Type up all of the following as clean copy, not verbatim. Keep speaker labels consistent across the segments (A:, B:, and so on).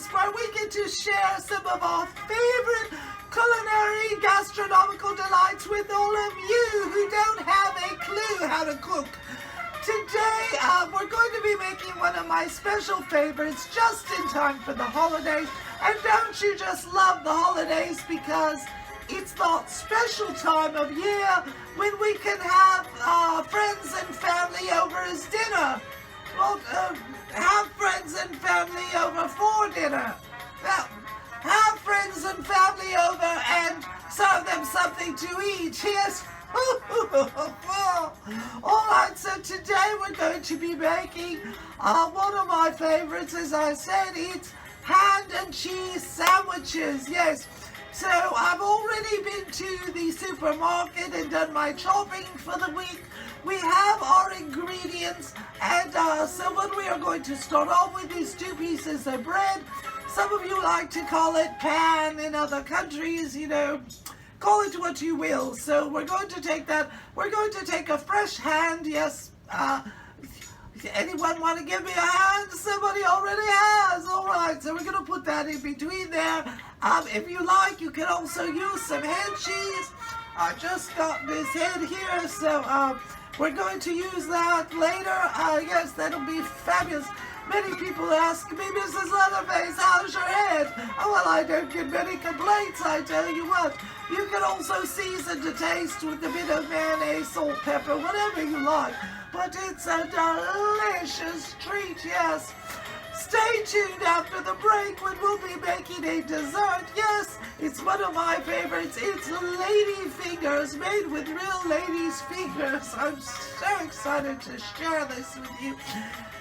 A: place where we get to share some of our favorite culinary gastronomical delights with all of you who don't have a clue how to cook. Today, we're going to be making one of my special favorites just in time for the holidays. And don't you just love the holidays because it's that special time of year when we can have friends and family over as dinner. Well, have friends and family over for dinner. Have friends and family over and serve them something to eat. Yes. Alright, so today we're going to be making one of my favorites. As I said, it's hand and cheese sandwiches. Yes. So I've already been to the supermarket and done my shopping for the week. We have our ingredients, and so what we are going to start off with is 2 pieces of bread. Some of you like to call it pan in other countries, you know, call it what you will. So we're going to take that. We're going to take a fresh hand. Yes. Anyone want to give me a hand? Somebody already has. All right. So we're going to put that in between there. If you like, you can also use some head cheese. I just got this head here, so we're going to use that later. Yes, that'll be fabulous. Many people ask me, Mrs. Leatherface, how's your head? Oh, well, I don't get many complaints, I tell you what. You can also season to taste with a bit of mayonnaise, salt, pepper, whatever you like. But it's a delicious treat, yes. Stay tuned after the break when we'll be making a dessert. Yes, it's one of my favorites. It's lady fingers made with real ladies' fingers. I'm so excited to share this with you.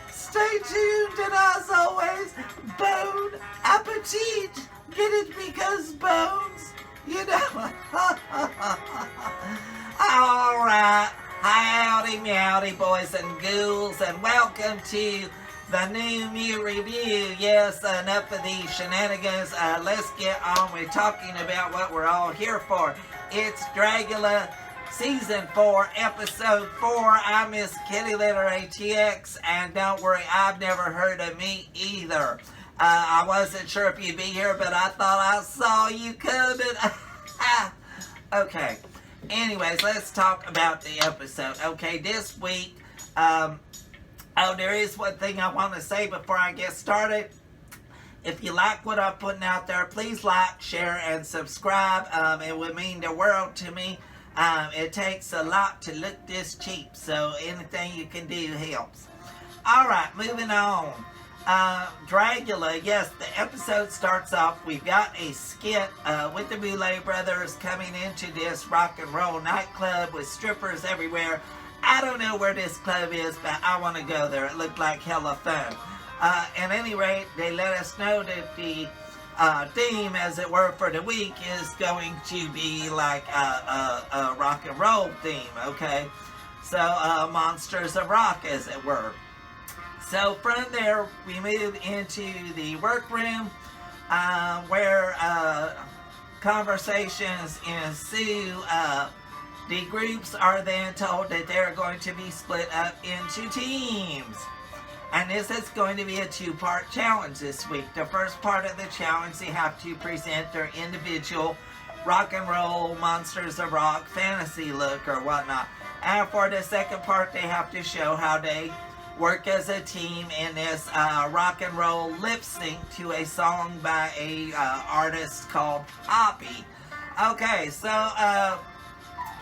A: Stay tuned, and as always, bon appetit. Get it because bones, you know. All right. Howdy, meowdy, boys and ghouls, and welcome to the new Mew Review. Yes, enough of these shenanigans. Let's get on with talking about what we're all here for. It's Dragula, Season 4, Episode 4. I'm Miss Kitty Litter ATX, and don't worry, I've never heard of me either. I wasn't sure if you'd be here, but I thought I saw you coming. Okay. Anyways, let's talk about the episode. Okay, this week, there is one thing I want to say before I get started. If you like what I'm putting out there, please like, share, and subscribe. It would mean the world to me. It takes a lot to look this cheap, so anything you can do helps. Alright, moving on. Dragula, yes, the episode starts off. We've got a skit with the Valet Brothers coming into this rock and roll nightclub with strippers everywhere. I don't know where this club is, but I want to go there. It looked like hella fun. At any rate, they let us know that the theme, as it were, for the week is going to be like a rock and roll theme, okay? So, Monsters of Rock, as it were. So from there, we move into the workroom where conversations ensue. The groups are then told that they're going to be split up into teams. And this is going to be a 2-part challenge this week. The first part of the challenge, they have to present their individual rock and roll, Monsters of Rock, fantasy look or whatnot. And for the second part, they have to show how they work as a team in this rock and roll lip sync to a song by a artist called Poppy. Okay, so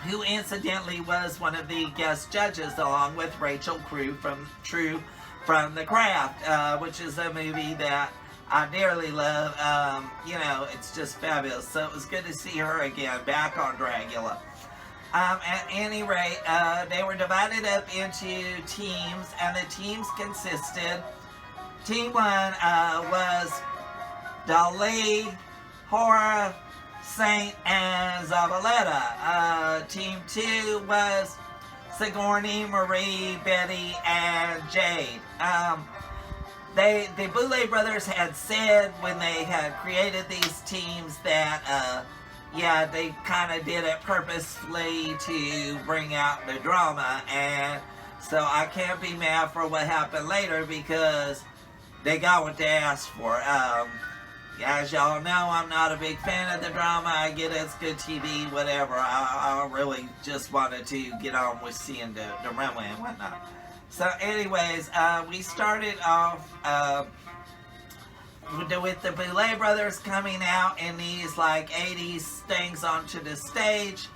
A: who incidentally was one of the guest judges along with Rachel True from The Craft, which is a movie that I dearly love. You know, it's just fabulous. So it was good to see her again back on Dragula. At any rate, they were divided up into teams, and the teams consisted. Team 1 was Dali, Hora, Saint, and Zabaleta. Team 2 was Sigourney, Marie, Betty, and Jade. The Valet Brothers had said when they had created these teams that yeah, they kind of did it purposefully to bring out the drama, and so I can't be mad for what happened later because they got what they asked for. As y'all know, I'm not a big fan of the drama. I get it's good TV, whatever. I really just wanted to get on with seeing the runway and whatnot. So anyways, we started off with the Valet Brothers coming out in these like 80s things onto the stage.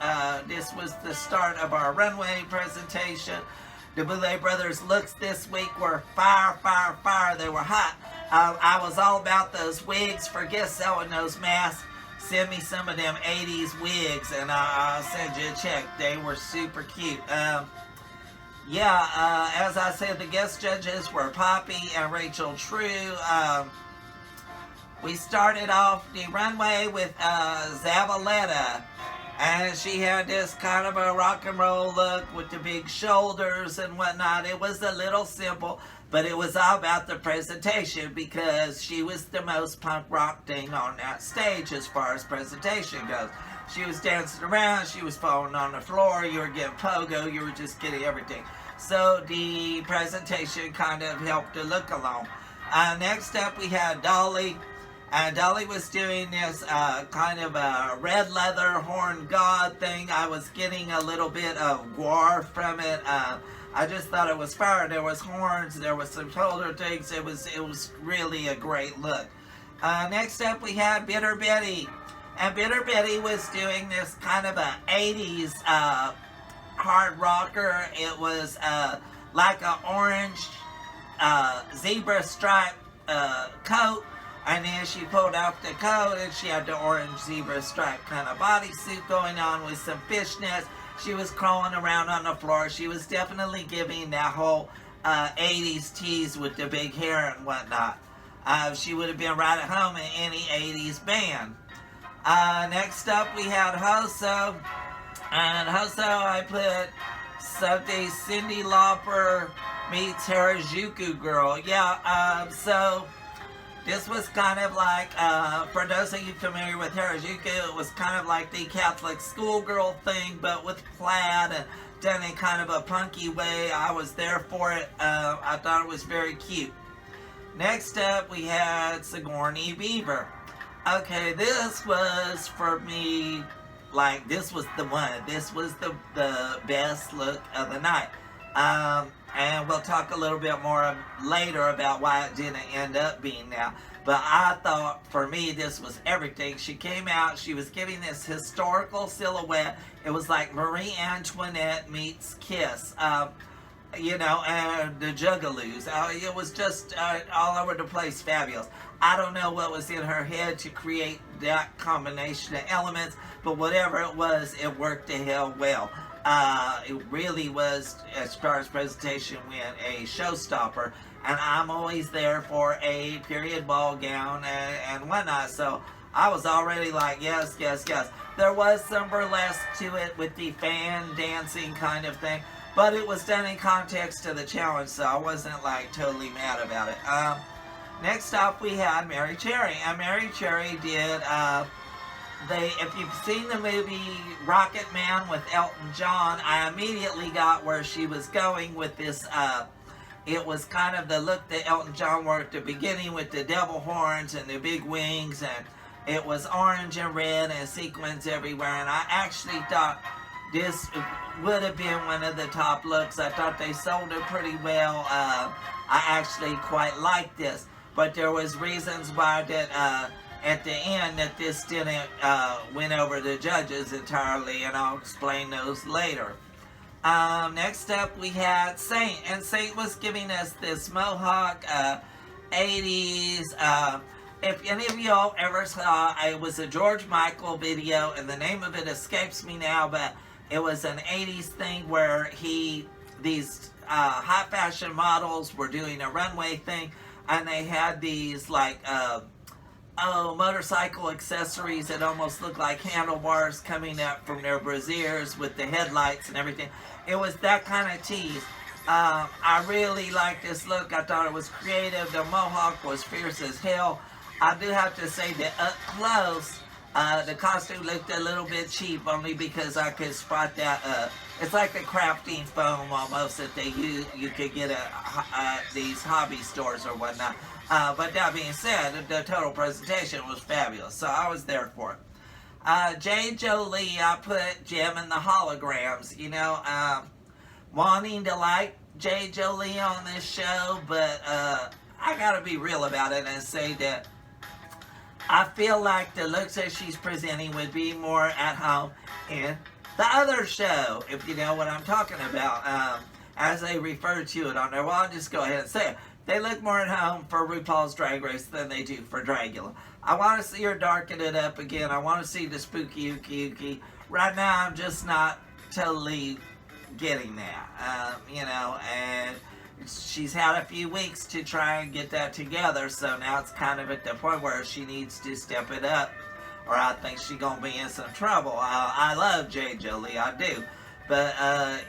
A: This was the start of our runway presentation. The Valet Brothers looks this week were fire, fire, fire. They were hot. I was all about those wigs. Forget selling those masks. Send me some of them 80s wigs and I'll send you a check. They were super cute. As I said, the guest judges were Poppy and Rachel True. We started off the runway with Zabaleta. And she had this kind of a rock and roll look with the big shoulders and whatnot. It was a little simple, but it was all about the presentation because she was the most punk rock thing on that stage as far as presentation goes. She was dancing around, she was falling on the floor, you were getting pogo, you were just getting everything. So the presentation kind of helped the look along. Next up we had Dolly. Dolly was doing this kind of a red leather horn god thing. I was getting a little bit of gore from it. I just thought it was fire. There was horns, there was some shoulder things. It was really a great look. Next up we had Bitter Betty. And Bitter Betty was doing this kind of a 80s hard rocker. It was like an orange zebra stripe coat. And then she pulled off the coat and she had the orange zebra stripe kind of bodysuit going on with some fishnets. She was crawling around on the floor. She was definitely giving that whole 80s tease with the big hair and whatnot. She would have been right at home in any 80s band. Next up we had Hoso. And Hoso, I put something Cyndi Lauper meets Harajuku Girl. So this was kind of like, for those of you familiar with Harajuku, it was kind of like the Catholic schoolgirl thing, but with plaid and done in kind of a punky way. I was there for it. I thought it was very cute. Next up, we had Sigourney Weaver. Okay, this was, for me, like, this was the one. This was the best look of the night. And we'll talk a little bit more later about why it didn't end up being that. But I thought, for me, this was everything. She came out, she was giving this historical silhouette. It was like Marie Antoinette meets Kiss. And the Juggalos. It was just all over the place fabulous. I don't know what was in her head to create that combination of elements, but whatever it was, it worked the hell well. It really was, as far as presentation went, a showstopper. And I'm always there for a period ball gown and whatnot. So I was already like, yes, yes, yes. There was some burlesque to it with the fan dancing kind of thing. But it was done in context to the challenge, so I wasn't like totally mad about it. Next up we had Mary Cherry. And Mary Cherry did... if you've seen the movie Rocket Man with Elton John, I immediately got where she was going with this. It was kind of the look that Elton John wore at the beginning with the devil horns and the big wings, and it was orange and red and sequins everywhere. And I actually thought this would have been one of the top looks. I thought they sold it pretty well. I actually quite liked this, but there was reasons why that. At the end that this didn't win over the judges entirely, and I'll explain those later. Next up we had Saint, and Saint was giving us this mohawk 80s. If any of y'all ever saw, it was a George Michael video, and the name of it escapes me now, but it was an 80s thing where these high fashion models were doing a runway thing, and they had these like motorcycle accessories that almost looked like handlebars coming up from their brassieres with the headlights and everything. It was that kind of tease. I really liked this look. I thought it was creative. The mohawk was fierce as hell. I do have to say that up close, The costume looked a little bit cheap only because I could spot that. It's like the crafting foam almost that they use. You could get at these hobby stores or whatnot. But that being said, the total presentation was fabulous, so I was there for it. J. Jolie, I put Jim in the holograms. You know, wanting to like J. Jolie on this show, but I gotta be real about it and say that I feel like the looks that she's presenting would be more at home in the other show, if you know what I'm talking about, as they refer to it on there. Well, I'll just go ahead and say it. They look more at home for RuPaul's Drag Race than they do for Dragula. I want to see her darken it up again. I want to see the spooky ookie ookie. Right now, I'm just not totally getting that, you know, and she's had a few weeks to try and get that together, so now it's kind of at the point where she needs to step it up, or I think she's gonna be in some trouble. I love J. Jolie, I do, but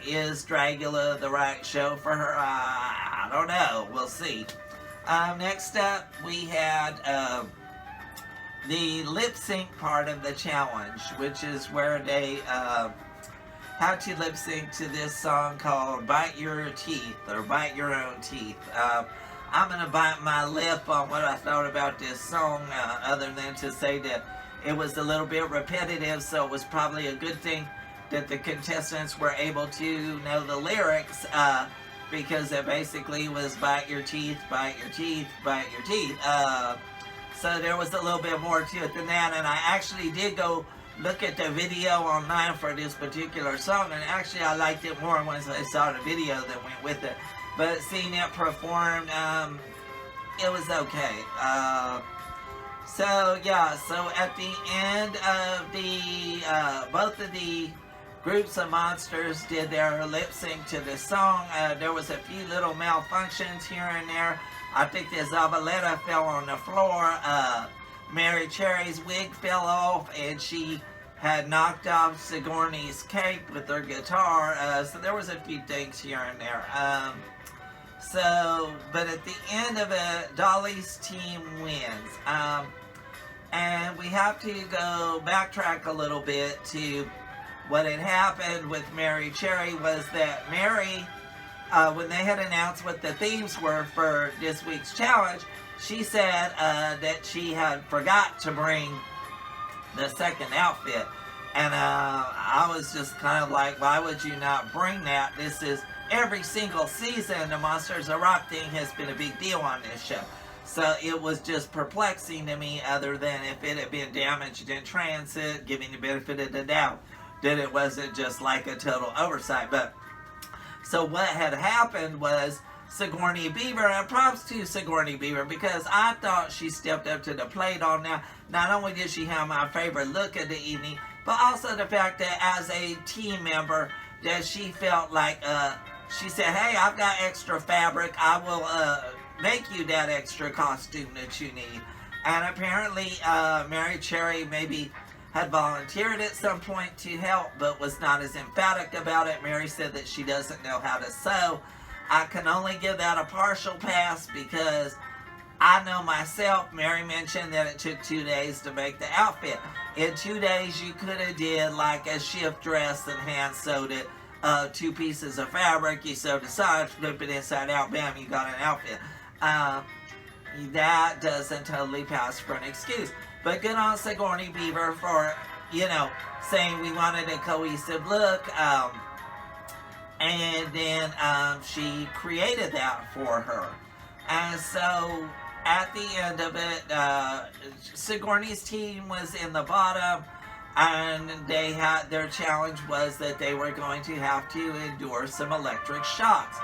A: is Dragula the right show for her? I don't know. We'll see. Next up, we had the lip sync part of the challenge, which is where they how to lip sync to this song called Bite Your Teeth, or Bite Your Own Teeth. I'm going to bite my lip on what I thought about this song, other than to say that it was a little bit repetitive, so it was probably a good thing that the contestants were able to know the lyrics, because it basically was bite your teeth, bite your teeth, bite your teeth. So there was a little bit more to it than that, and I actually did go look at the video online for this particular song, and actually I liked it more once I saw the video that went with it. But seeing it performed, it was okay. So yeah, so at the end of the, both of the groups of monsters did their lip sync to the song. There was a few little malfunctions here and there. I think the Zabaleta fell on the floor. Mary Cherry's wig fell off, and she had knocked off Sigourney's cape with her guitar. So there was a few things here and there. But at the end of it, Dolly's team wins. And we have to go backtrack a little bit to what had happened with Mary Cherry. Was that Mary, when they had announced what the themes were for this week's challenge, she said that she had forgot to bring the second outfit. And I was just kind of like, why would you not bring that? This is every single season, the Monsters of Rock thing has been a big deal on this show. So it was just perplexing to me, other than if it had been damaged in transit, giving the benefit of the doubt that it wasn't just like a total oversight. But so what had happened was Sigourney Beaver, and props to Sigourney Beaver, because I thought she stepped up to the plate on that. Not only did she have my favorite look of the evening, but also the fact that as a team member, that she felt like, she said, hey, I've got extra fabric, I will make you that extra costume that you need. And apparently Mary Cherry maybe had volunteered at some point to help, but was not as emphatic about it. Mary said that she doesn't know how to sew. I can only give that a partial pass, because I know myself. Mary mentioned that it took 2 days to make the outfit. In 2 days, you could have did like a shift dress and hand sewed it. 2 pieces of fabric, you sew the sides, flip it inside out, bam, you got an outfit. That doesn't totally pass for an excuse. But good on Sigourney Beaver for, you know, saying we wanted a cohesive look. And then she created that for her. And so at the end of it, Sigourney's team was in the bottom, and they had, their challenge was that they were going to have to endure some electric shocks.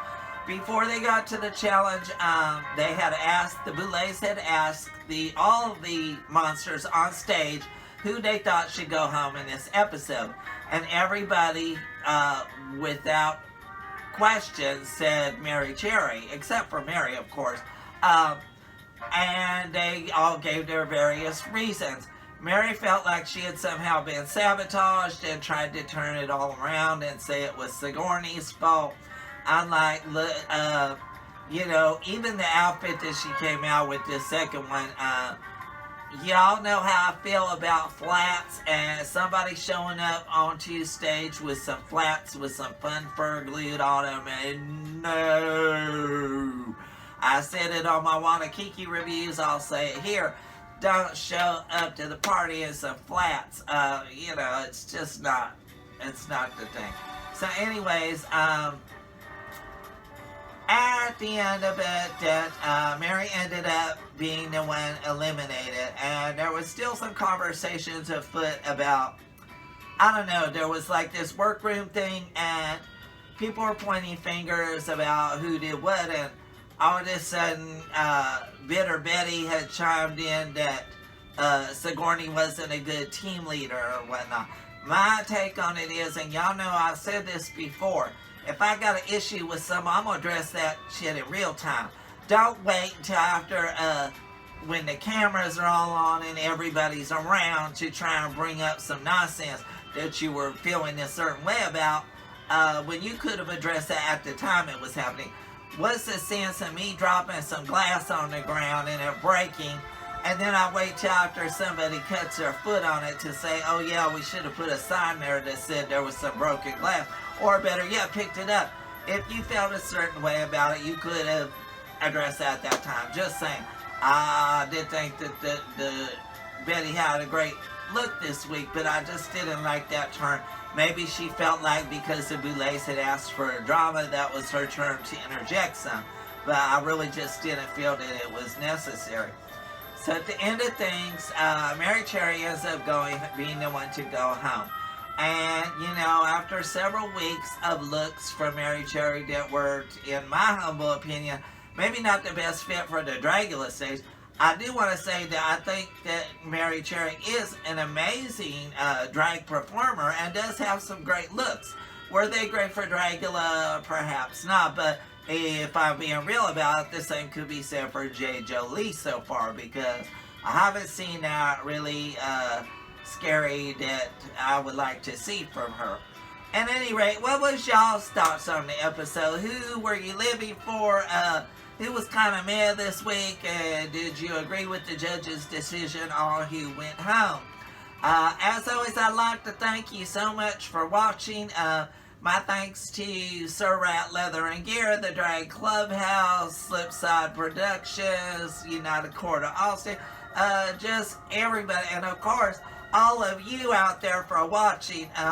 A: Before they got to the challenge, they had asked, the Boulets had asked all of the monsters on stage who they thought should go home in this episode. And everybody, without question, said Mary Cherry, except for Mary, of course. And they all gave their various reasons. Mary felt like she had somehow been sabotaged and tried to turn it all around and say it was Sigourney's fault. I'm like, you know, even the outfit that she came out with, this second one, y'all know how I feel about flats, and somebody showing up onto stage with some flats with some fun fur glued on them, and no. I said it on my Wanakiki reviews, I'll say it here. Don't show up to the party in some flats. It's just not, it's not the thing. So anyways, at the end of it, Mary ended up being the one eliminated, and there was still some conversations afoot about, I don't know, there was like this workroom thing, and people were pointing fingers about who did what, and all of a sudden, Bitter Betty had chimed in that Sigourney wasn't a good team leader or whatnot. My take on it is, and y'all know I've said this before, if I got an issue with someone, I'm going to address that shit in real time. Don't wait until after, when the cameras are all on and everybody's around to try and bring up some nonsense that you were feeling a certain way about, when you could have addressed that at the time it was happening. What's the sense of me dropping some glass on the ground and it breaking, and then I wait till after somebody cuts their foot on it to say, oh yeah, we should have put a sign there that said there was some broken glass, or better yet, picked it up. If you felt a certain way about it, you could have addressed that at that time. Just saying. I did think that the Betty had a great look this week, but I just didn't like that turn. Maybe she felt like because the Boulets had asked for a drama, that was her turn to interject some. But I really just didn't feel that it was necessary. So at the end of things, Mary Cherry ends up being the one to go home. And, after several weeks of looks from Mary Cherry that were, in my humble opinion, maybe not the best fit for the Dragula stage, I do want to say that I think that Mary Cherry is an amazing drag performer and does have some great looks. Were they great for Dragula? Perhaps not, but if I'm being real about it, the same could be said for J. Jolie so far, because I haven't seen that really scary that I would like to see from her. At any rate, what was y'all's thoughts on the episode? Who were you living for? Who was kind of mad this week? Did you agree with the judge's decision on who went home? As always, I'd like to thank you so much for watching. My thanks to Sir Rat Leather and Gear, the Drag Clubhouse, Slipside Productions, United Court of Austin, just everybody, and of course, all of you out there for watching.